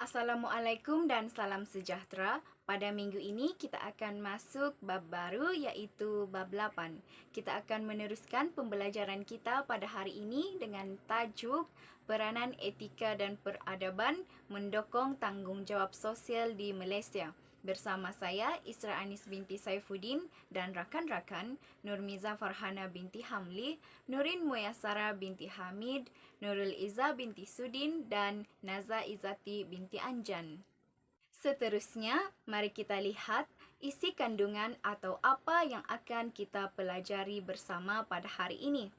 Assalamualaikum dan salam sejahtera. Pada minggu ini kita akan masuk bab baru iaitu bab 8. Kita akan meneruskan pembelajaran kita pada hari ini dengan tajuk Peranan Etika dan Peradaban Mendokong Tanggungjawab Sosial di Malaysia. Bersama saya Isra Anis binti Saifuddin dan rakan-rakan Nurmiza Farhana binti Hamli, Nurin Muyasara binti Hamid, Nurul Iza binti Sudin dan Naza Izati binti Anjan. Seterusnya, mari kita lihat isi kandungan atau apa yang akan kita pelajari bersama pada hari ini.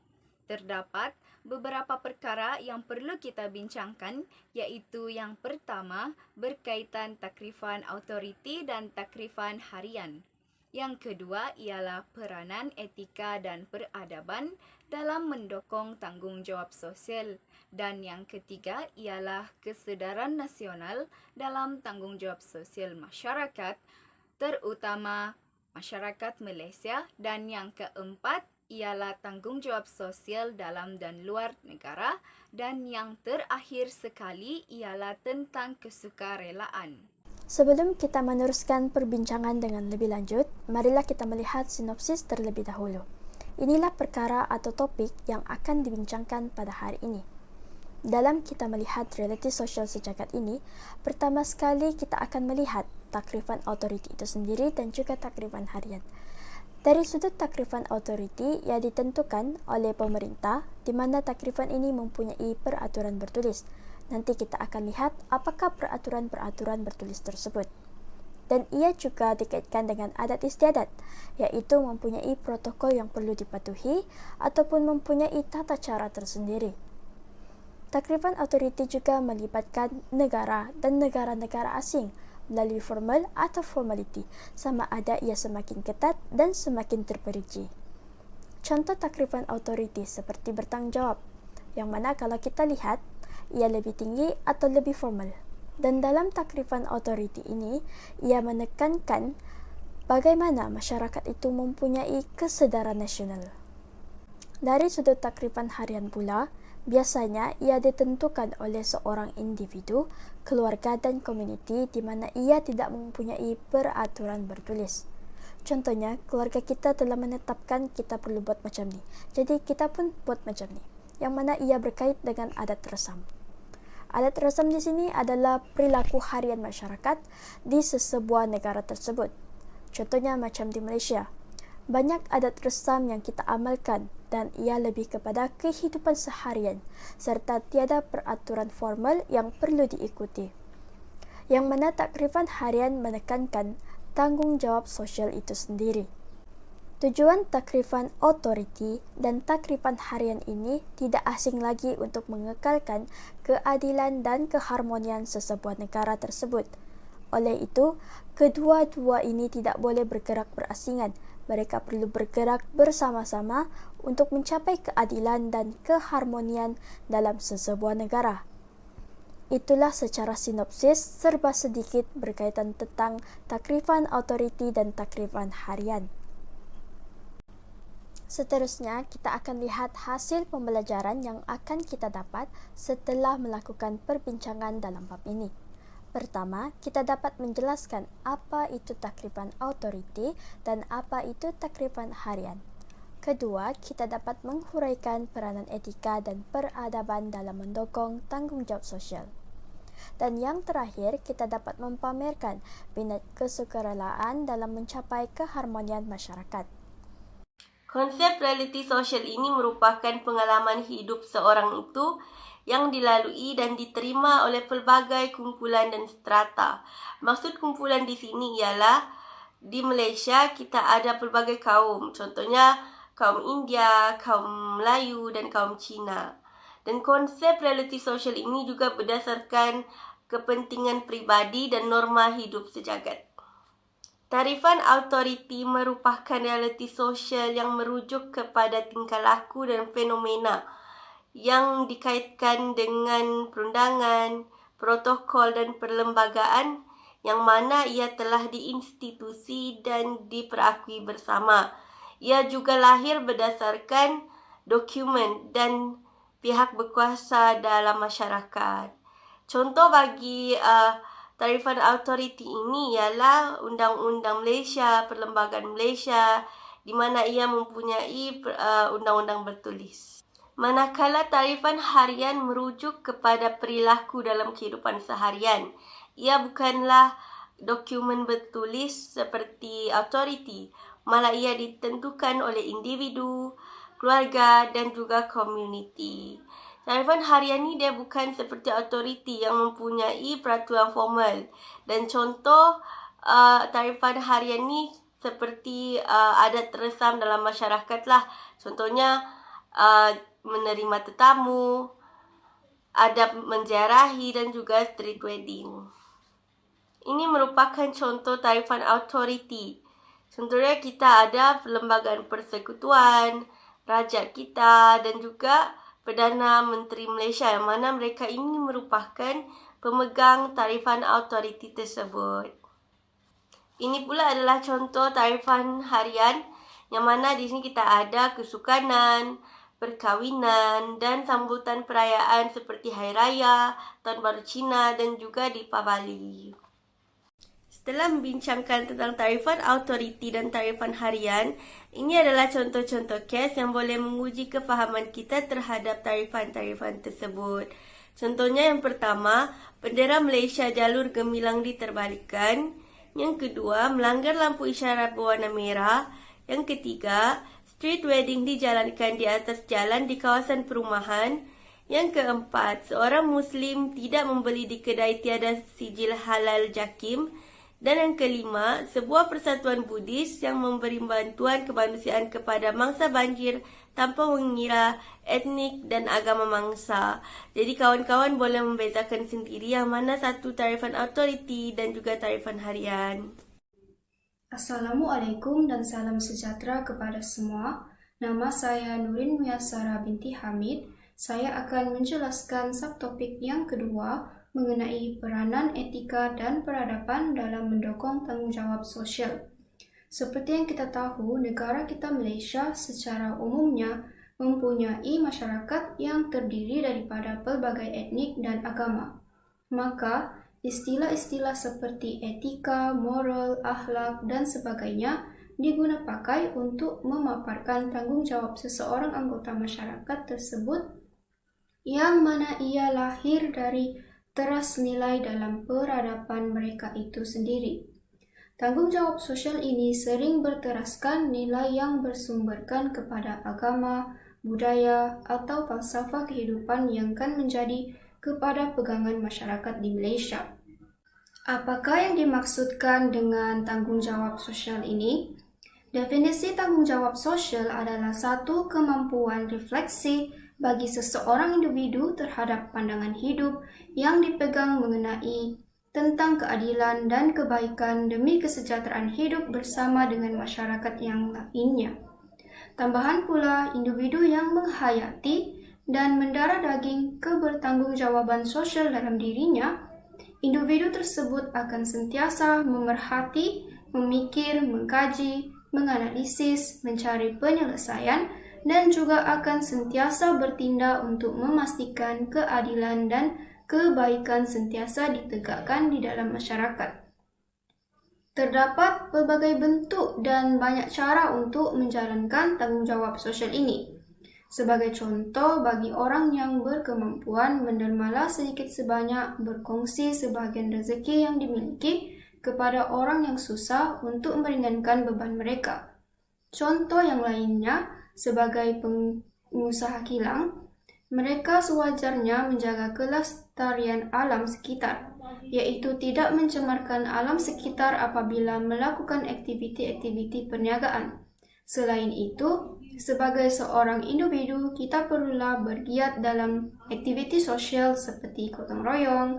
Terdapat beberapa perkara yang perlu kita bincangkan, iaitu yang pertama berkaitan takrifan autoriti dan takrifan harian. Yang kedua ialah peranan etika dan peradaban dalam mendokong tanggungjawab sosial. Dan yang ketiga ialah kesedaran nasional dalam tanggungjawab sosial masyarakat, terutama masyarakat Malaysia. Dan yang keempat ialah tanggungjawab sosial dalam dan luar negara. Dan yang terakhir sekali ialah tentang kesukarelaan. Sebelum kita meneruskan perbincangan dengan lebih lanjut, marilah kita melihat sinopsis terlebih dahulu. Inilah perkara atau topik yang akan dibincangkan pada hari ini. Dalam kita melihat realiti sosial sejagat ini, pertama sekali kita akan melihat takrifan autoriti itu sendiri dan juga takrifan harian. Dari sudut takrifan autoriti yang ditentukan oleh pemerintah, di mana takrifan ini mempunyai peraturan bertulis. Nanti kita akan lihat apakah peraturan-peraturan bertulis tersebut. Dan ia juga dikaitkan dengan adat istiadat, iaitu mempunyai protokol yang perlu dipatuhi ataupun mempunyai tata cara tersendiri. Takrifan autoriti juga melibatkan negara dan negara-negara asing melalui formal atau formality, sama ada ia semakin ketat dan semakin terperinci. Contoh takrifan autoriti seperti bertanggungjawab, yang mana kalau kita lihat, ia lebih tinggi atau lebih formal. Dan dalam takrifan autoriti ini, ia menekankan bagaimana masyarakat itu mempunyai kesedaran nasional. Dari sudut takrifan harian pula, biasanya ia ditentukan oleh seorang individu, keluarga dan komuniti di mana ia tidak mempunyai peraturan bertulis. Contohnya, keluarga kita telah menetapkan kita perlu buat macam ni. Jadi kita pun buat macam ni, yang mana ia berkait dengan adat resam. Adat resam di sini adalah perilaku harian masyarakat di sesebuah negara tersebut. Contohnya macam di Malaysia. Banyak adat resam yang kita amalkan dan ia lebih kepada kehidupan seharian serta tiada peraturan formal yang perlu diikuti. Yang mana takrifan harian menekankan tanggungjawab sosial itu sendiri. Tujuan takrifan autoriti dan takrifan harian ini tidak asing lagi untuk mengekalkan keadilan dan keharmonian sesebuah negara tersebut. Oleh itu, kedua-dua ini tidak boleh bergerak berasingan. Mereka perlu bergerak bersama-sama untuk mencapai keadilan dan keharmonian dalam sesebuah negara. Itulah secara sinopsis serba sedikit berkaitan tentang takrifan autoriti dan takrifan harian. Seterusnya, kita akan lihat hasil pembelajaran yang akan kita dapat setelah melakukan perbincangan dalam bab ini. Pertama, kita dapat menjelaskan apa itu takrifan autoriti dan apa itu takrifan harian. Kedua, kita dapat menghuraikan peranan etika dan peradaban dalam mendokong tanggungjawab sosial. Dan yang terakhir, kita dapat mempamerkan minat kesukarelaan dalam mencapai keharmonian masyarakat. Konsep realiti sosial ini merupakan pengalaman hidup seorang itu yang dilalui dan diterima oleh pelbagai kumpulan dan strata. Maksud kumpulan di sini ialah di Malaysia kita ada pelbagai kaum, contohnya kaum India, kaum Melayu dan kaum Cina. Dan konsep realiti sosial ini juga berdasarkan kepentingan pribadi dan norma hidup sejagat. Tarifan autoriti merupakan realiti sosial yang merujuk kepada tingkah laku dan fenomena yang dikaitkan dengan perundangan, protokol dan perlembagaan yang mana ia telah diinstitusi dan diperakui bersama. Ia juga lahir berdasarkan dokumen dan pihak berkuasa dalam masyarakat. Contoh bagi tarifan autoriti ini ialah Undang-Undang Malaysia, Perlembagaan Malaysia, di mana ia mempunyai undang-undang bertulis. Manakala tarifan harian merujuk kepada perilaku dalam kehidupan seharian, ia bukanlah dokumen bertulis seperti autoriti, malah ia ditentukan oleh individu, keluarga dan juga komuniti. Tarifan harian ni dia bukan seperti autoriti yang mempunyai peraturan formal. Dan contoh tarifan harian ni seperti adat resam dalam masyarakat lah. Contohnya menerima tetamu, adab menziarahi dan juga street wedding. Ini merupakan contoh tarifan autoriti. Contohnya kita ada Perlembagaan Persekutuan, Raja kita dan juga Perdana Menteri Malaysia yang mana mereka ini merupakan pemegang tarifan autoriti tersebut. Ini pula adalah contoh tarifan harian yang mana di sini kita ada kesukanan, perkahwinan dan sambutan perayaan seperti Hari Raya, Tahun Baru Cina dan juga Deepavali. Setelah membincangkan tentang tarifan autoriti dan tarifan harian, ini adalah contoh-contoh kes yang boleh menguji kefahaman kita terhadap tarifan-tarifan tersebut. Contohnya yang pertama, bendera Malaysia jalur gemilang diterbalikkan. Yang kedua, melanggar lampu isyarat berwarna merah. Yang ketiga, street wedding dijalankan di atas jalan di kawasan perumahan. Yang keempat, seorang Muslim tidak membeli di kedai tiada sijil halal JAKIM. Dan yang kelima, sebuah persatuan Buddhis yang memberi bantuan kemanusiaan kepada mangsa banjir tanpa mengira etnik dan agama mangsa. Jadi kawan-kawan boleh membezakan sendiri yang mana satu tarifan autoriti dan juga tarifan harian. Assalamualaikum dan salam sejahtera kepada semua. Nama saya Nurin Muyasara binti Hamid. Saya akan menjelaskan subtopik yang kedua mengenai peranan etika dan peradaban dalam mendukung tanggungjawab sosial. Seperti yang kita tahu, negara kita Malaysia secara umumnya mempunyai masyarakat yang terdiri daripada pelbagai etnik dan agama. Maka, istilah-istilah seperti etika, moral, akhlak dan sebagainya diguna pakai untuk memaparkan tanggungjawab seseorang anggota masyarakat tersebut yang mana ia lahir dari teras nilai dalam peradaban mereka itu sendiri. Tanggungjawab sosial ini sering berteraskan nilai yang bersumberkan kepada agama, budaya atau falsafah kehidupan yang kan menjadi kepada pegangan masyarakat di Malaysia. Apakah yang dimaksudkan dengan tanggungjawab sosial ini? Definisi tanggungjawab sosial adalah satu kemampuan refleksi bagi seseorang individu terhadap pandangan hidup yang dipegang mengenai tentang keadilan dan kebaikan demi kesejahteraan hidup bersama dengan masyarakat yang lainnya. Tambahan pula, individu yang menghayati dan mendarah daging kebertanggungjawaban sosial dalam dirinya, individu tersebut akan sentiasa memerhati, memikir, mengkaji, menganalisis, mencari penyelesaian, dan juga akan sentiasa bertindak untuk memastikan keadilan dan kebaikan sentiasa ditegakkan di dalam masyarakat. Terdapat pelbagai bentuk dan banyak cara untuk menjalankan tanggungjawab sosial ini. Sebagai contoh, bagi orang yang berkemampuan mendermalah sedikit sebanyak berkongsi sebahagian rezeki yang dimiliki kepada orang yang susah untuk meringankan beban mereka. Contoh yang lainnya, sebagai pengusaha kilang, mereka sewajarnya menjaga kelestarian alam sekitar, yaitu tidak mencemarkan alam sekitar apabila melakukan aktiviti-aktiviti perniagaan. Selain itu, sebagai seorang individu, kita perlulah bergiat dalam aktiviti sosial seperti gotong royong,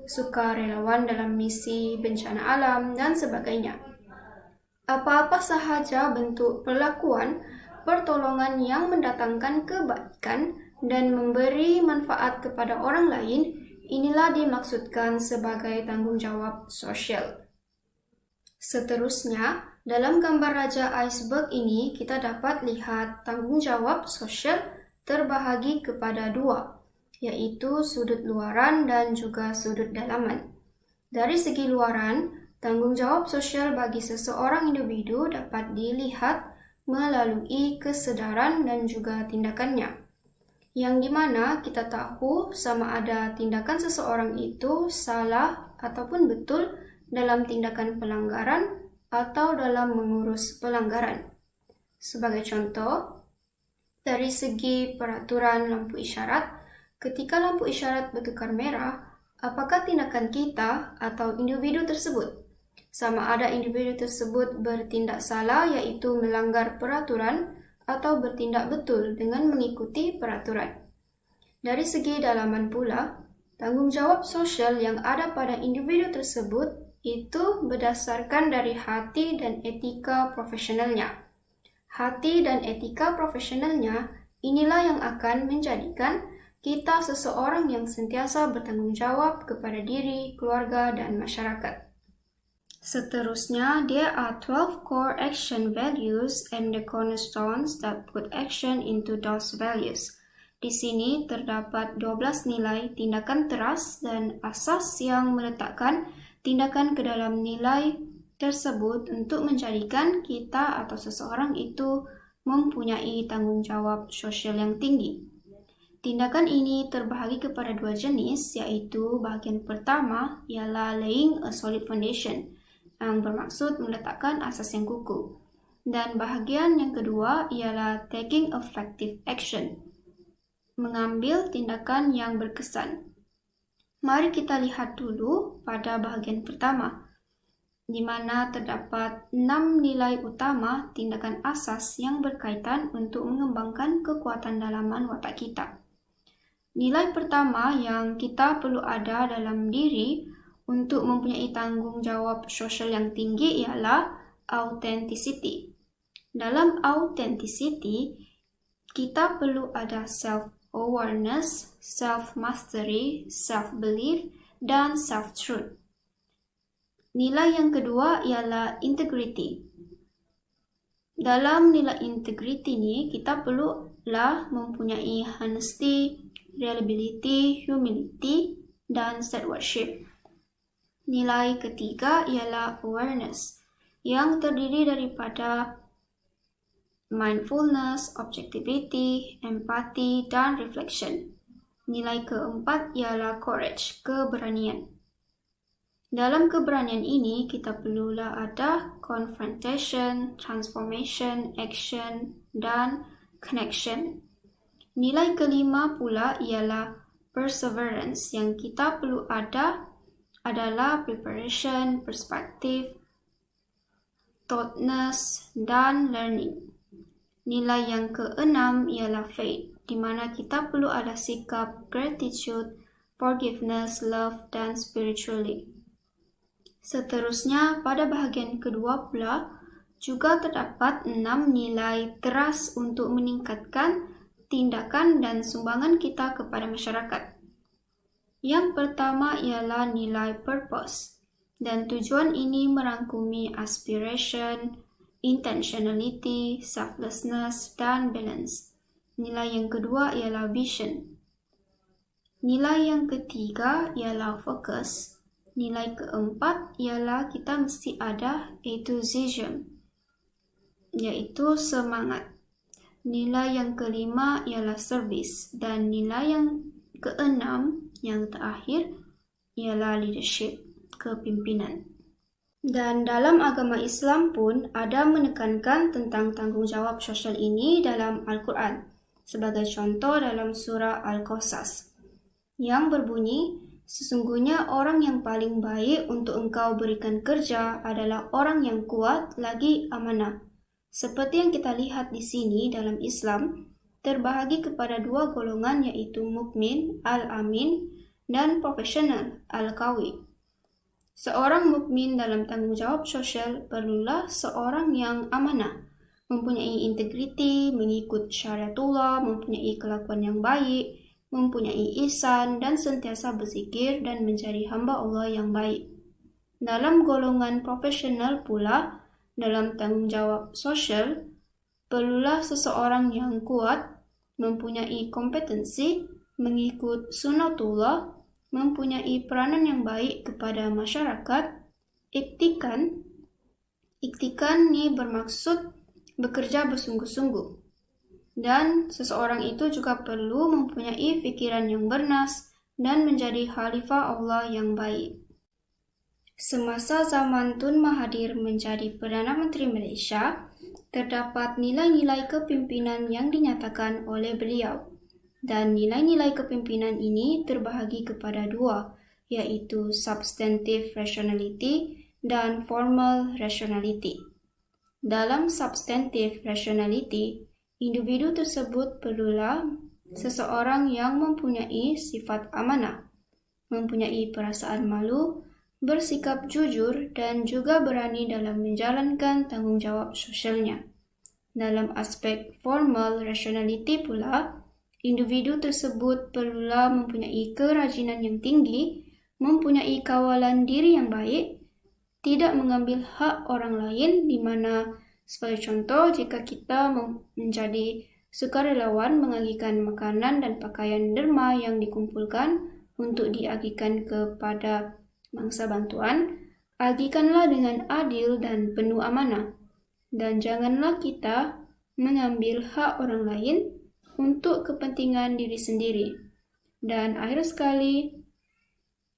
sukarelawan dalam misi bencana alam, dan sebagainya. Apa-apa sahaja bentuk perlakuan pertolongan yang mendatangkan kebaikan dan memberi manfaat kepada orang lain, inilah dimaksudkan sebagai tanggungjawab sosial. Seterusnya, dalam gambar raja iceberg ini kita dapat lihat tanggungjawab sosial terbahagi kepada dua, yaitu sudut luaran dan juga sudut dalaman. Dari segi luaran, tanggung jawab sosial bagi seseorang individu dapat dilihat melalui kesedaran dan juga tindakannya, yang dimana kita tahu sama ada tindakan seseorang itu salah ataupun betul dalam tindakan pelanggaran atau dalam mengurus pelanggaran. Sebagai contoh, dari segi peraturan lampu isyarat, ketika lampu isyarat bertukar merah, apakah tindakan kita atau individu tersebut sama ada individu tersebut bertindak salah yaitu melanggar peraturan atau bertindak betul dengan mengikuti peraturan. Dari segi dalaman pula, tanggung jawab sosial yang ada pada individu tersebut itu berdasarkan dari hati dan etika profesionalnya. Hati dan etika profesionalnya inilah yang akan menjadikan kita seseorang yang sentiasa bertanggung jawab kepada diri, keluarga, dan masyarakat. Seterusnya, there are 12 core action values and the cornerstones that put action into those values. Di sini terdapat 12 nilai tindakan teras dan asas yang meletakkan tindakan ke dalam nilai tersebut untuk menjadikan kita atau seseorang itu mempunyai tanggung jawab sosial yang tinggi. Tindakan ini terbahagi kepada dua jenis, yaitu bahagian pertama ialah laying a solid foundation, yang bermaksud meletakkan asas yang kukuh. Dan bahagian yang kedua ialah taking effective action, mengambil tindakan yang berkesan. Mari kita lihat dulu pada bahagian pertama, di mana terdapat 6 nilai utama tindakan asas yang berkaitan untuk mengembangkan kekuatan dalaman watak kita. Nilai pertama yang kita perlu ada dalam diri untuk mempunyai tanggung jawab sosial yang tinggi ialah authenticity. Dalam authenticity, kita perlu ada self-awareness, self-mastery, self-belief, dan self-truth. Nilai yang kedua ialah integrity. Dalam nilai integrity ini, kita perlulah mempunyai honesty, reliability, humility, dan stewardship. Nilai ketiga ialah awareness, yang terdiri daripada mindfulness, objectivity, empathy, dan reflection. Nilai keempat ialah courage, keberanian. Dalam keberanian ini, kita perlulah ada confrontation, transformation, action, dan connection. Nilai kelima pula ialah perseverance, yang kita perlu ada adalah preparation, perspective, thoughtness, dan learning. Nilai yang keenam ialah faith, di mana kita perlu ada sikap gratitude, forgiveness, love, dan spiritually. Seterusnya, pada bahagian kedua pula, juga terdapat 6 nilai teras untuk meningkatkan tindakan dan sumbangan kita kepada masyarakat. Yang pertama ialah nilai purpose, dan tujuan ini merangkumi aspiration, intentionality, selflessness, dan balance. Nilai yang kedua ialah vision. Nilai yang ketiga ialah focus. Nilai keempat ialah kita mesti ada enthusiasm, yaitu semangat. Nilai yang kelima ialah service, dan nilai yang keenam yang terakhir ialah leadership, kepimpinan. Dan dalam agama Islam pun ada menekankan tentang tanggung jawab sosial ini dalam Al-Quran. Sebagai contoh dalam surah Al-Qasas yang berbunyi, sesungguhnya orang yang paling baik untuk engkau berikan kerja adalah orang yang kuat lagi amanah. Seperti yang kita lihat di sini dalam Islam, terbahagi kepada dua golongan yaitu mukmin, al-amin, dan profesional, al-qawi. Seorang mukmin dalam tanggung jawab sosial perlulah seorang yang amanah, mempunyai integriti, mengikut syariatullah, mempunyai kelakuan yang baik, mempunyai ihsan, dan sentiasa berzikir dan menjadi hamba Allah yang baik. Dalam golongan profesional pula, dalam tanggung jawab sosial, perlulah seseorang yang kuat, mempunyai kompetensi, mengikut sunnatullah, mempunyai peranan yang baik kepada masyarakat. Iktikan ni bermaksud bekerja bersungguh-sungguh. Dan seseorang itu juga perlu mempunyai fikiran yang bernas dan menjadi khalifah Allah yang baik. Semasa zaman Tun Mahathir menjadi Perdana Menteri Malaysia, terdapat nilai-nilai kepimpinan yang dinyatakan oleh beliau. Dan nilai-nilai kepimpinan ini terbahagi kepada dua, yaitu substantive rationality dan formal rationality. Dalam substantive rationality, individu tersebut perlulah seseorang yang mempunyai sifat amanah, mempunyai perasaan malu, bersikap jujur dan juga berani dalam menjalankan tanggungjawab sosialnya. Dalam aspek formal rationality pula, individu tersebut perlulah mempunyai kerajinan yang tinggi, mempunyai kawalan diri yang baik, tidak mengambil hak orang lain, di mana sebagai contoh jika kita menjadi sukarelawan mengagikan makanan dan pakaian derma yang dikumpulkan untuk diagikan kepada mangsa bantuan, agikanlah dengan adil dan penuh amanah, dan janganlah kita mengambil hak orang lain untuk kepentingan diri sendiri. Dan akhir sekali,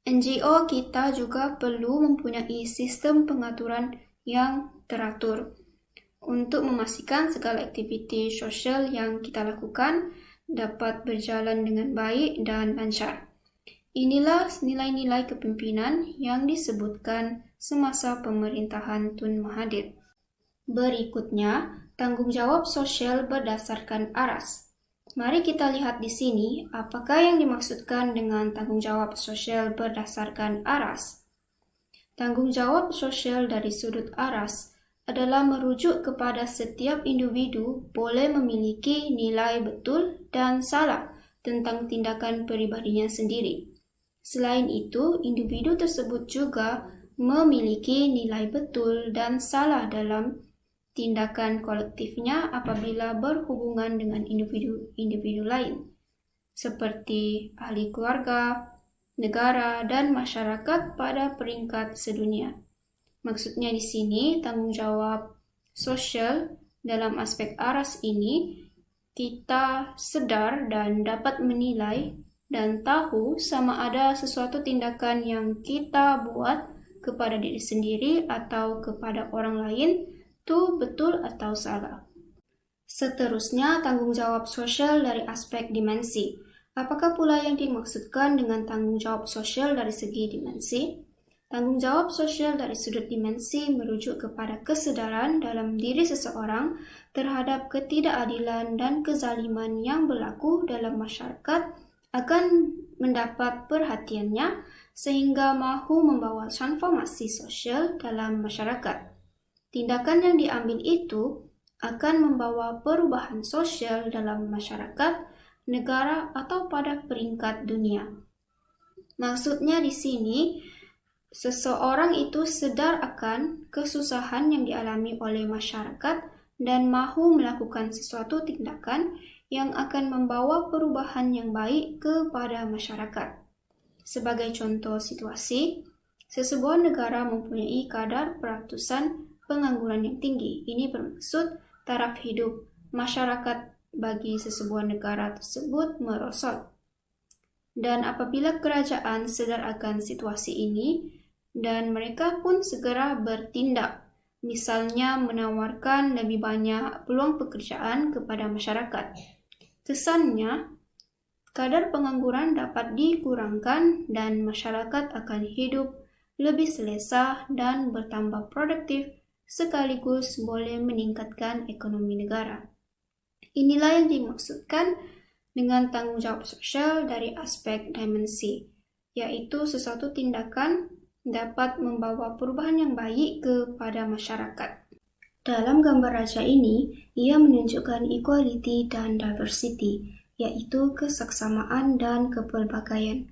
NGO kita juga perlu mempunyai sistem pengaturan yang teratur untuk memastikan segala aktiviti sosial yang kita lakukan dapat berjalan dengan baik dan lancar. Inilah nilai-nilai kepimpinan yang disebutkan semasa pemerintahan Tun Mahathir. Berikutnya, tanggung jawab sosial berdasarkan aras. Mari kita lihat di sini apakah yang dimaksudkan dengan tanggung jawab sosial berdasarkan aras. Tanggung jawab sosial dari sudut aras adalah merujuk kepada setiap individu boleh memiliki nilai betul dan salah tentang tindakan peribadinya sendiri. Selain itu, individu tersebut juga memiliki nilai betul dan salah dalam tindakan kolektifnya apabila berhubungan dengan individu lain, seperti ahli keluarga, negara, dan masyarakat pada peringkat sedunia. Maksudnya di sini, tanggung jawab sosial dalam aspek aras ini, kita sedar dan dapat menilai dan tahu sama ada sesuatu tindakan yang kita buat kepada diri sendiri atau kepada orang lain itu betul atau salah. Seterusnya, tanggung jawab sosial dari aspek dimensi. Apakah pula yang dimaksudkan dengan tanggung jawab sosial dari segi dimensi? Tanggung jawab sosial dari sudut dimensi merujuk kepada kesedaran dalam diri seseorang terhadap ketidakadilan dan kezaliman yang berlaku dalam masyarakat akan mendapat perhatiannya sehingga mahu membawa transformasi sosial dalam masyarakat. Tindakan yang diambil itu akan membawa perubahan sosial dalam masyarakat, negara, atau pada peringkat dunia. Maksudnya di sini, seseorang itu sadar akan kesusahan yang dialami oleh masyarakat dan mahu melakukan sesuatu tindakan yang akan membawa perubahan yang baik kepada masyarakat. Sebagai contoh situasi, sesebuah negara mempunyai kadar peratusan pengangguran yang tinggi. Ini bermaksud taraf hidup masyarakat bagi sesebuah negara tersebut merosot. Dan apabila kerajaan sadar akan situasi ini dan mereka pun segera bertindak, misalnya menawarkan lebih banyak peluang pekerjaan kepada masyarakat. Kesannya, kadar pengangguran dapat dikurangkan dan masyarakat akan hidup lebih selesa dan bertambah produktif sekaligus boleh meningkatkan ekonomi negara. Inilah yang dimaksudkan dengan tanggung jawab sosial dari aspek dimensi, yaitu sesuatu tindakan dapat membawa perubahan yang baik kepada masyarakat. Dalam gambar raja ini, ia menunjukkan equality dan diversity, yaitu kesaksamaan dan kepelbagaian.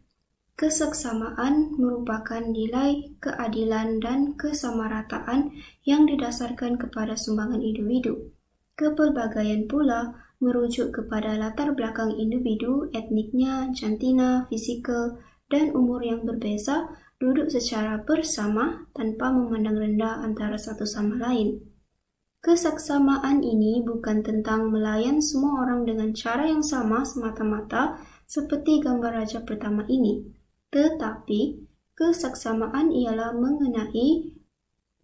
Kesaksamaan merupakan nilai keadilan dan kesamarataan yang didasarkan kepada sumbangan individu. Kepelbagaian pula merujuk kepada latar belakang individu, etniknya, jantina, fisikal, dan umur yang berbeza, duduk secara bersama tanpa memandang rendah antara satu sama lain. Kesaksamaan ini bukan tentang melayan semua orang dengan cara yang sama semata-mata seperti gambar raja pertama ini, tetapi kesaksamaan ialah mengenai,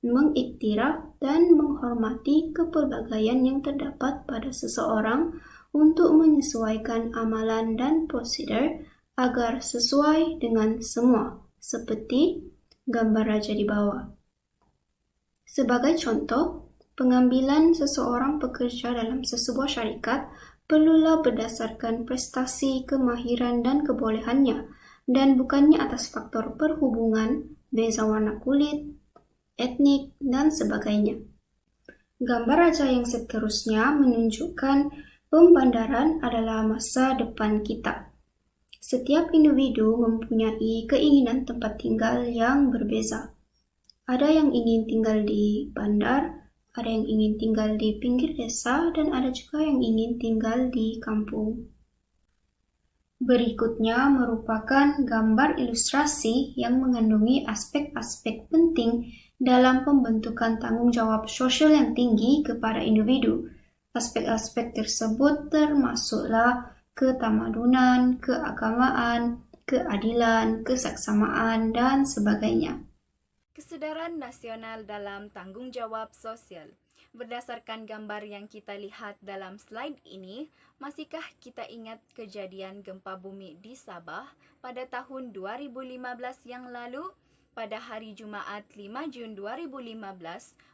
mengiktiraf, dan menghormati kepelbagaian yang terdapat pada seseorang untuk menyesuaikan amalan dan prosedur agar sesuai dengan semua, seperti gambar raja di bawah. Sebagai contoh, pengambilan seseorang pekerja dalam sesebuah syarikat perlulah berdasarkan prestasi, kemahiran, dan kebolehannya, dan bukannya atas faktor perhubungan, beza warna kulit, etnik, dan sebagainya. Gambar raja yang seterusnya menunjukkan pembandaran adalah masa depan kita. Setiap individu mempunyai keinginan tempat tinggal yang berbeza. Ada yang ingin tinggal di bandar, ada yang ingin tinggal di pinggir desa, dan ada juga yang ingin tinggal di kampung. Berikutnya merupakan gambar ilustrasi yang mengandungi aspek-aspek penting dalam pembentukan tanggung jawab sosial yang tinggi kepada individu. Aspek-aspek tersebut termasuklah ketamadunan, keagamaan, keadilan, kesaksamaan, dan sebagainya. Kesedaran nasional dalam tanggung jawab sosial. Berdasarkan gambar yang kita lihat dalam slide ini, masihkah kita ingat kejadian gempa bumi di Sabah pada tahun 2015 yang lalu? Pada hari Jumaat 5 Jun 2015,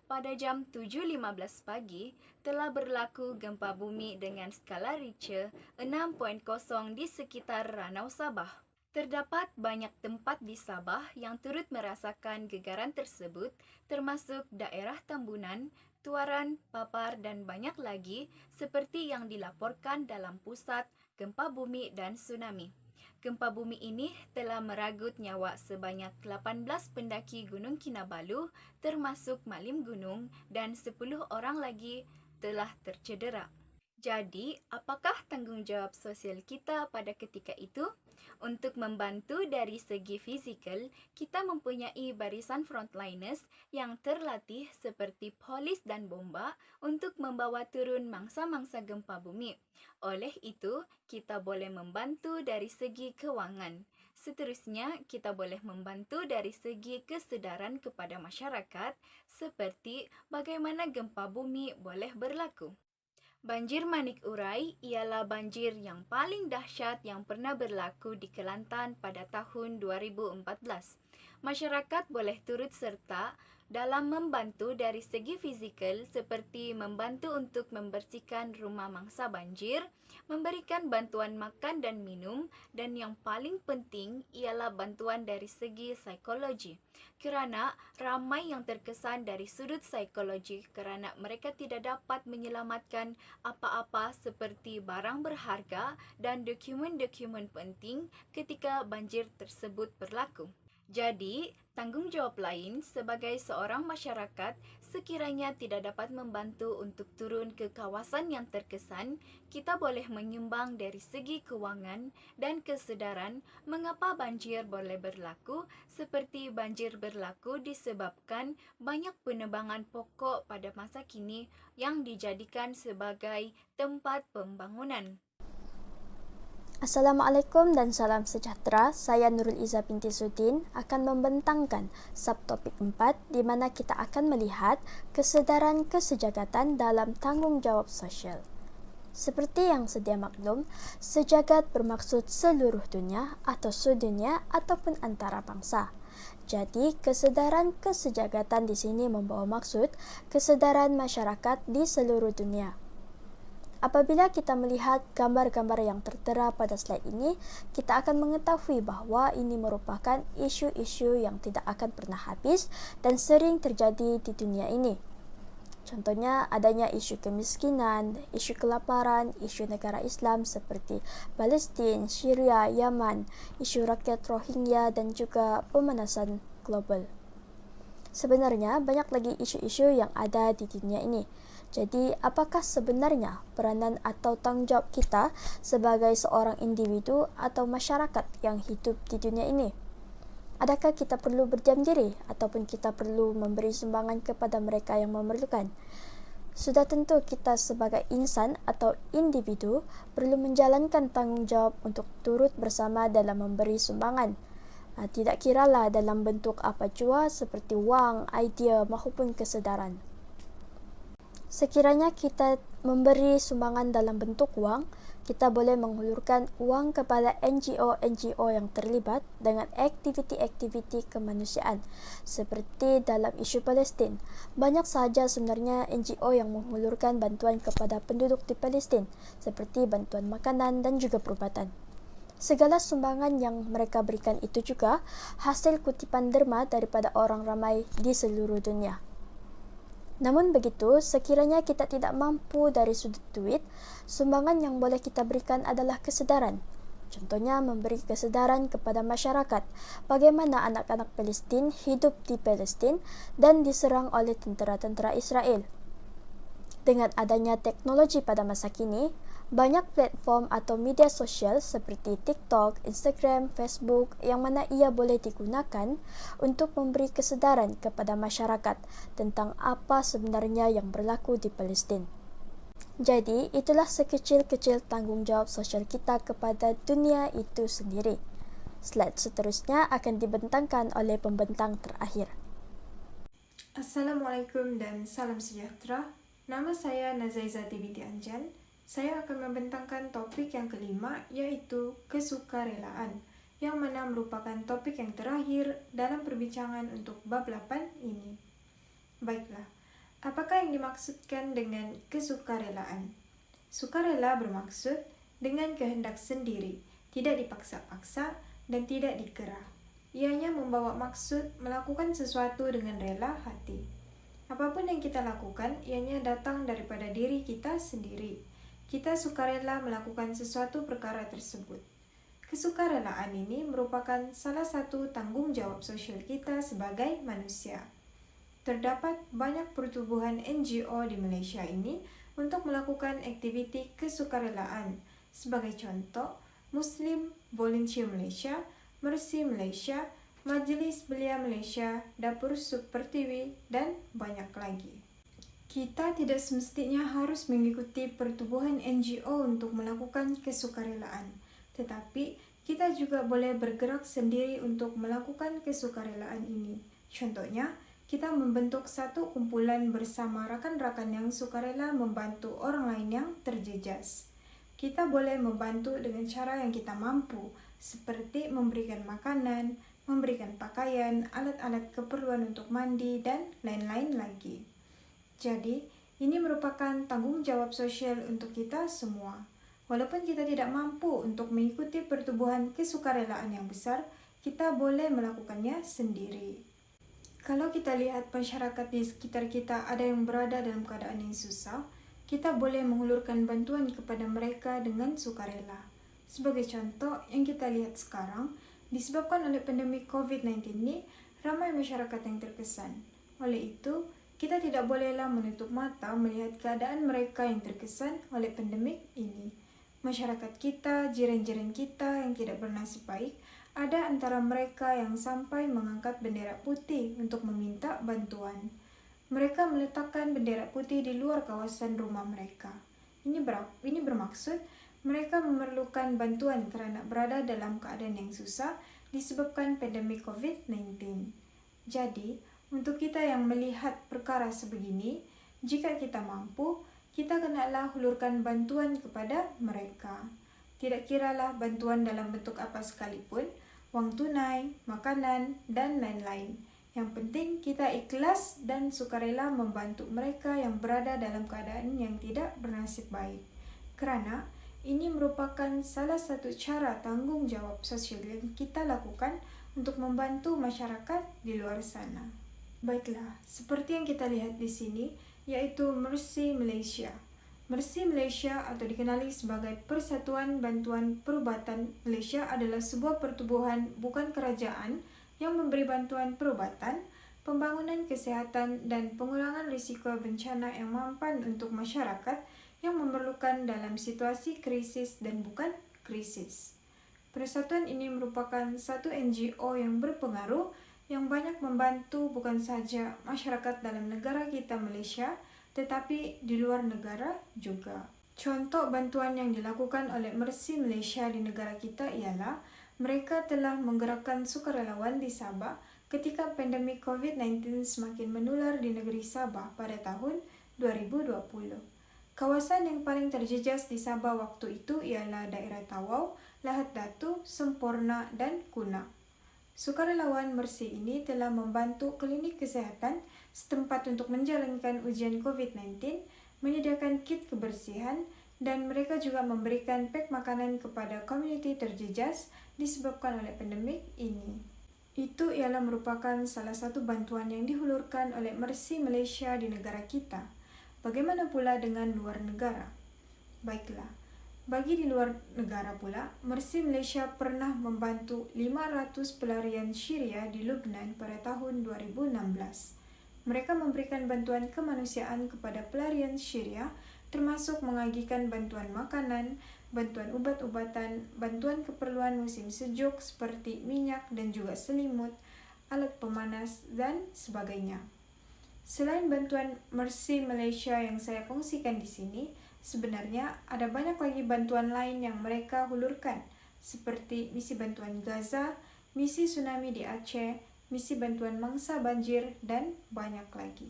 pada jam 7.15 pagi, telah berlaku gempa bumi dengan skala Richter 6.0 di sekitar Ranau Sabah. Terdapat banyak tempat di Sabah yang turut merasakan gegaran tersebut, termasuk daerah Tambunan, Tuaran, Papar, dan banyak lagi seperti yang dilaporkan dalam Pusat Gempa Bumi dan Tsunami. Gempa bumi ini telah meragut nyawa sebanyak 18 pendaki Gunung Kinabalu, termasuk Malim Gunung, dan 10 orang lagi telah tercedera. Jadi, apakah tanggungjawab sosial kita pada ketika itu? Untuk membantu dari segi fizikal, kita mempunyai barisan frontliners yang terlatih seperti polis dan bomba untuk membawa turun mangsa-mangsa gempa bumi. Oleh itu, kita boleh membantu dari segi kewangan. Seterusnya, kita boleh membantu dari segi kesedaran kepada masyarakat, seperti bagaimana gempa bumi boleh berlaku. Banjir Manik Urai ialah banjir yang paling dahsyat yang pernah berlaku di Kelantan pada tahun 2014. Masyarakat boleh turut serta dalam membantu dari segi fizikal seperti membantu untuk membersihkan rumah mangsa banjir, memberikan bantuan makan dan minum, dan yang paling penting ialah bantuan dari segi psikologi. Kerana ramai yang terkesan dari sudut psikologi kerana mereka tidak dapat menyelamatkan apa-apa seperti barang berharga dan dokumen-dokumen penting ketika banjir tersebut berlaku. Jadi, tanggungjawab lain sebagai seorang masyarakat sekiranya tidak dapat membantu untuk turun ke kawasan yang terkesan, kita boleh menyumbang dari segi kewangan dan kesedaran mengapa banjir boleh berlaku, seperti banjir berlaku disebabkan banyak penebangan pokok pada masa kini yang dijadikan sebagai tempat pembangunan. Assalamualaikum dan salam sejahtera. Saya Nurul Iza binti Sudin akan membentangkan subtopik 4 di mana kita akan melihat kesedaran kesejagatan dalam tanggung jawab sosial. Seperti yang sedia maklum, sejagat bermaksud seluruh dunia atau sedunia ataupun antara bangsa. Jadi, kesedaran kesejagatan di sini membawa maksud kesedaran masyarakat di seluruh dunia. Apabila kita melihat gambar-gambar yang tertera pada slide ini, kita akan mengetahui bahawa ini merupakan isu-isu yang tidak akan pernah habis dan sering terjadi di dunia ini. Contohnya adanya isu kemiskinan, isu kelaparan, isu negara Islam seperti Palestin, Syria, Yaman, isu rakyat Rohingya dan juga pemanasan global. Sebenarnya banyak lagi isu-isu yang ada di dunia ini. Jadi, apakah sebenarnya peranan atau tanggungjawab kita sebagai seorang individu atau masyarakat yang hidup di dunia ini? Adakah kita perlu berdiam diri ataupun kita perlu memberi sumbangan kepada mereka yang memerlukan? Sudah tentu kita sebagai insan atau individu perlu menjalankan tanggungjawab untuk turut bersama dalam memberi sumbangan. Tidak kiralah dalam bentuk apa jua seperti wang, idea maupun kesedaran. Sekiranya kita memberi sumbangan dalam bentuk wang, kita boleh menghulurkan wang kepada NGO-NGO yang terlibat dengan aktiviti-aktiviti kemanusiaan seperti dalam isu Palestin. Banyak sahaja sebenarnya NGO yang menghulurkan bantuan kepada penduduk di Palestin seperti bantuan makanan dan juga perubatan. Segala sumbangan yang mereka berikan itu juga hasil kutipan derma daripada orang ramai di seluruh dunia. Namun begitu, sekiranya kita tidak mampu dari sudut duit, sumbangan yang boleh kita berikan adalah kesedaran. Contohnya memberi kesedaran kepada masyarakat bagaimana anak-anak Palestin hidup di Palestin dan diserang oleh tentera-tentera Israel. Dengan adanya teknologi pada masa kini, banyak platform atau media sosial seperti TikTok, Instagram, Facebook yang mana ia boleh digunakan untuk memberi kesedaran kepada masyarakat tentang apa sebenarnya yang berlaku di Palestin. Jadi, itulah sekecil-kecil tanggungjawab sosial kita kepada dunia itu sendiri. Slide seterusnya akan dibentangkan oleh pembentang terakhir. Assalamualaikum dan salam sejahtera. Nama saya Nazaizati binti Anjan. Saya akan membentangkan topik yang kelima, yaitu kesukarelaan, yang mana merupakan topik yang terakhir dalam perbincangan untuk bab 8 ini. Baiklah, apakah yang dimaksudkan dengan kesukarelaan? Sukarela bermaksud dengan kehendak sendiri, tidak dipaksa-paksa dan tidak dikera. Ianya membawa maksud melakukan sesuatu dengan rela hati. Apapun yang kita lakukan, ianya datang daripada diri kita sendiri. Kita sukarela melakukan sesuatu perkara tersebut. Kesukarelaan ini merupakan salah satu tanggung jawab sosial kita sebagai manusia. Terdapat banyak pertubuhan NGO di Malaysia ini untuk melakukan aktiviti kesukarelaan. Sebagai contoh, Muslim Volunteer Malaysia, Mercy Malaysia, Majlis Belia Malaysia, Dapur Sup Pertiwi, dan banyak lagi. Kita tidak semestinya harus mengikuti pertubuhan NGO untuk melakukan kesukarelaan, tetapi kita juga boleh bergerak sendiri untuk melakukan kesukarelaan ini. Contohnya, kita membentuk satu kumpulan bersama rakan-rakan yang sukarela membantu orang lain yang terjejas. Kita boleh membantu dengan cara yang kita mampu, seperti memberikan makanan, memberikan pakaian, alat-alat keperluan untuk mandi, dan lain-lain lagi. Jadi, ini merupakan tanggung jawab sosial untuk kita semua. Walaupun kita tidak mampu untuk mengikuti pertubuhan kesukarelaan yang besar, kita boleh melakukannya sendiri. Kalau kita lihat masyarakat di sekitar kita ada yang berada dalam keadaan yang susah, kita boleh mengulurkan bantuan kepada mereka dengan sukarela. Sebagai contoh, yang kita lihat sekarang, disebabkan oleh pandemi COVID-19 ini, ramai masyarakat yang terkesan. Oleh itu, kita tidak bolehlah menutup mata melihat keadaan mereka yang terkesan oleh pandemik ini. Masyarakat kita, jiran-jiran kita yang tidak bernasib baik, ada antara mereka yang sampai mengangkat bendera putih untuk meminta bantuan. Mereka meletakkan bendera putih di luar kawasan rumah mereka. Ini bermaksud mereka memerlukan bantuan kerana berada dalam keadaan yang susah disebabkan pandemik COVID-19. Jadi, untuk kita yang melihat perkara sebegini, jika kita mampu, kita kenalah hulurkan bantuan kepada mereka. Tidak kiralah bantuan dalam bentuk apa sekalipun, wang tunai, makanan, dan lain-lain. Yang penting kita ikhlas dan sukarela membantu mereka yang berada dalam keadaan yang tidak bernasib baik. Kerana ini merupakan salah satu cara tanggung jawab sosial yang kita lakukan untuk membantu masyarakat di luar sana. Baiklah, seperti yang kita lihat di sini, yaitu Mercy Malaysia. Mercy Malaysia atau dikenali sebagai Persatuan Bantuan Perubatan Malaysia adalah sebuah pertubuhan bukan kerajaan yang memberi bantuan perubatan pembangunan kesehatan, dan pengurangan risiko bencana yang mampan untuk masyarakat yang memerlukan dalam situasi krisis dan bukan krisis. Persatuan ini merupakan satu NGO yang berpengaruh yang banyak membantu bukan saja masyarakat dalam negara kita Malaysia, tetapi di luar negara juga. Contoh bantuan yang dilakukan oleh Mercy Malaysia di negara kita ialah mereka telah menggerakkan sukarelawan di Sabah ketika pandemik COVID-19 semakin menular di negeri Sabah pada tahun 2020. Kawasan yang paling terjejas di Sabah waktu itu ialah daerah Tawau, Lahad Datu, Semporna, dan Kuna. Sukarelawan Mercy ini telah membantu klinik kesehatan setempat untuk menjalankan ujian COVID-19, menyediakan kit kebersihan, dan mereka juga memberikan pek makanan kepada komuniti terjejas disebabkan oleh pandemik ini. Itu ialah merupakan salah satu bantuan yang dihulurkan oleh Mercy Malaysia di negara kita. Bagaimana pula dengan luar negara? Baiklah, bagi di luar negara pula, Mercy Malaysia pernah membantu 500 pelarian Syria di Lebanon pada tahun 2016. Mereka memberikan bantuan kemanusiaan kepada pelarian Syria, termasuk mengagikan bantuan makanan, bantuan ubat-ubatan, bantuan keperluan musim sejuk seperti minyak dan juga selimut, alat pemanas, dan sebagainya. Selain bantuan Mercy Malaysia yang saya kongsikan di sini, sebenarnya ada banyak lagi bantuan lain yang mereka hulurkan, seperti misi bantuan Gaza, misi tsunami di Aceh, misi bantuan mangsa banjir, dan banyak lagi.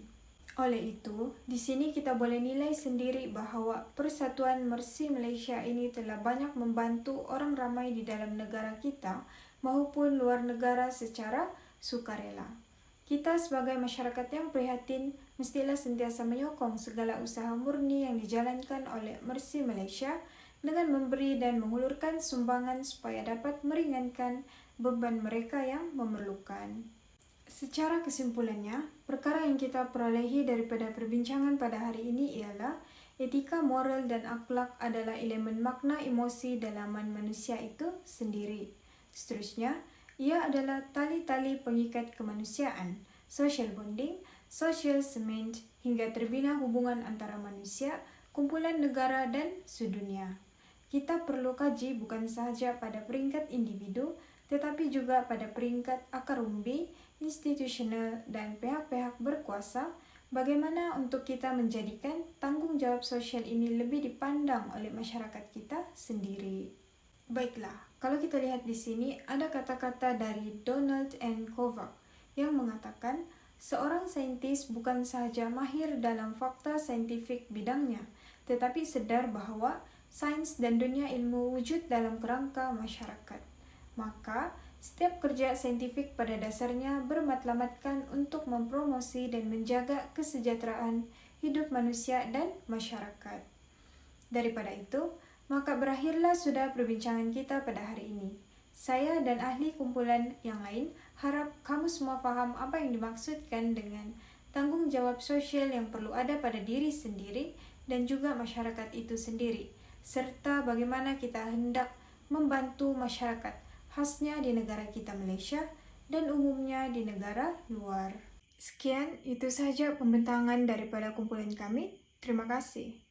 Oleh itu, di sini kita boleh nilai sendiri bahawa Persatuan Mercy Malaysia ini telah banyak membantu orang ramai di dalam negara kita maupun luar negara secara sukarela. Kita sebagai masyarakat yang prihatin mestilah sentiasa menyokong segala usaha murni yang dijalankan oleh Mercy Malaysia dengan memberi dan menghulurkan sumbangan supaya dapat meringankan beban mereka yang memerlukan. Secara kesimpulannya, perkara yang kita perolehi daripada perbincangan pada hari ini ialah etika moral dan akhlak adalah elemen makna emosi dalaman manusia itu sendiri. Seterusnya, ia adalah tali-tali pengikat kemanusiaan, social bonding, social cement, hingga terbina hubungan antara manusia, kumpulan negara, dan sedunia. Kita perlu kaji bukan sahaja pada peringkat individu, tetapi juga pada peringkat akar umbi, institusional, dan pihak-pihak berkuasa, bagaimana untuk kita menjadikan tanggung jawab sosial ini lebih dipandang oleh masyarakat kita sendiri. Baiklah, kalau kita lihat di sini ada kata-kata dari Donald N. Kovac yang mengatakan, seorang saintis bukan sahaja mahir dalam fakta saintifik bidangnya, tetapi sedar bahawa sains dan dunia ilmu wujud dalam kerangka masyarakat. Maka, setiap kerja saintifik pada dasarnya bermatlamatkan untuk mempromosi dan menjaga kesejahteraan hidup manusia dan masyarakat. Daripada itu, maka berakhirlah sudah perbincangan kita pada hari ini. Saya dan ahli kumpulan yang lain harap kamu semua faham apa yang dimaksudkan dengan tanggung jawab sosial yang perlu ada pada diri sendiri dan juga masyarakat itu sendiri, serta bagaimana kita hendak membantu masyarakat, khasnya di negara kita Malaysia dan umumnya di negara luar. Sekian, itu sahaja pembentangan daripada kumpulan kami. Terima kasih.